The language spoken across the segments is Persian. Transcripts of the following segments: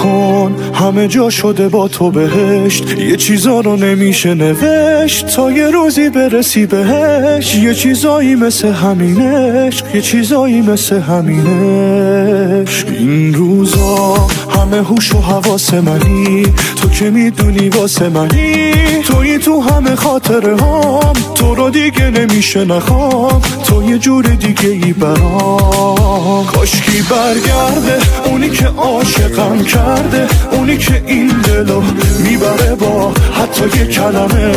کن همه جا شده با تو بهشت، یه چیزا رو نمیشه نوشت تا یه روزی برسی بهش. یه چیزایی مثل همینش، یه چیزایی مثل همینش. این روزا همه هوش و حواس منی، تو که میدونی واسه منی، تویی تو همه خاطره هام، تو رو دیگه نمیشه نخوام، تو یه جور دیگه ای برام. کاشکی برگرده اونی که عاشقم کرده، اونی که این دلو میبره با حتی یه کلمه.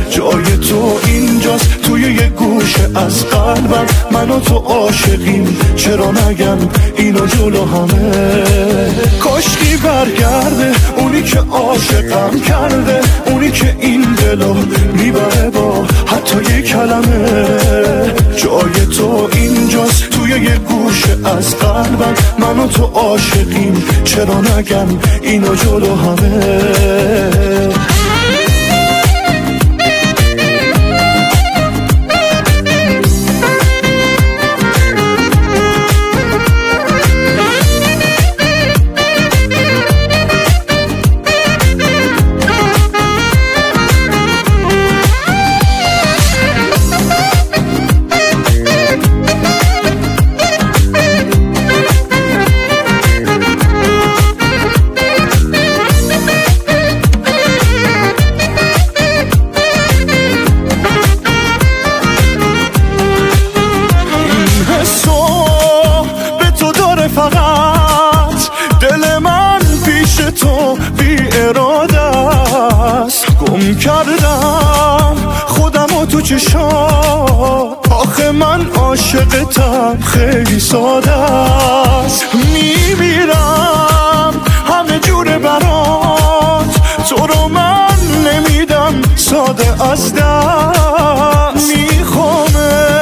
جای تو اینجاست توی یه گوشه از قلبم، من و تو عاشقیم چرا نگم اینو جلو همه. کاشکی برگرده اونی که عاشقم کرده، اونی که این دلو میبره با حتی یه کلمه. جای تو اینجاست توی یه گوشه از قلبم، من و تو عاشقیم چرا نگم اینو جلو همه. فقط دل من پیش تو بی اراده است، گم کردم خودم و تو چشات، آخه من عاشقتم خیلی ساده است. میمیرم همه جوره برات، تو رو من نمیدم ساده از دست. میخوامه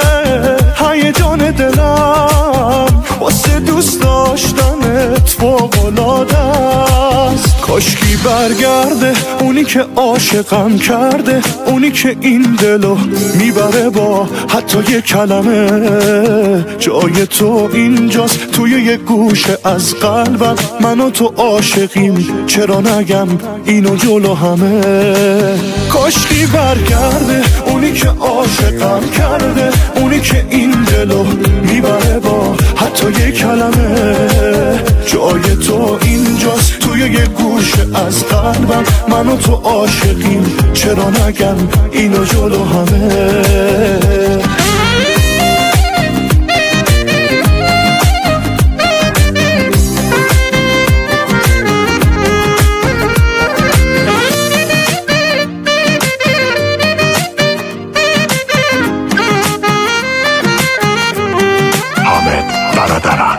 هیجان دلم واسه دوست داشتنت فوق‌العاده است. کاشکی برگرده اونی که عاشقم کرده، اونی که این دلو میبره با حتی یه کلمه. جای تو اینجاست توی یه گوشه از قلبم، من و تو عاشقیم چرا نگم اینو جلو همه. کاشکی برگرده اونی که عاشقم کرده، اونی که این دلو میبره با حتی یه کلمه. جای تو اینجاست توی یه گوشه از قلبم، من و تو عاشقیم چرا نگم اینو جلو همه. حامد برادران.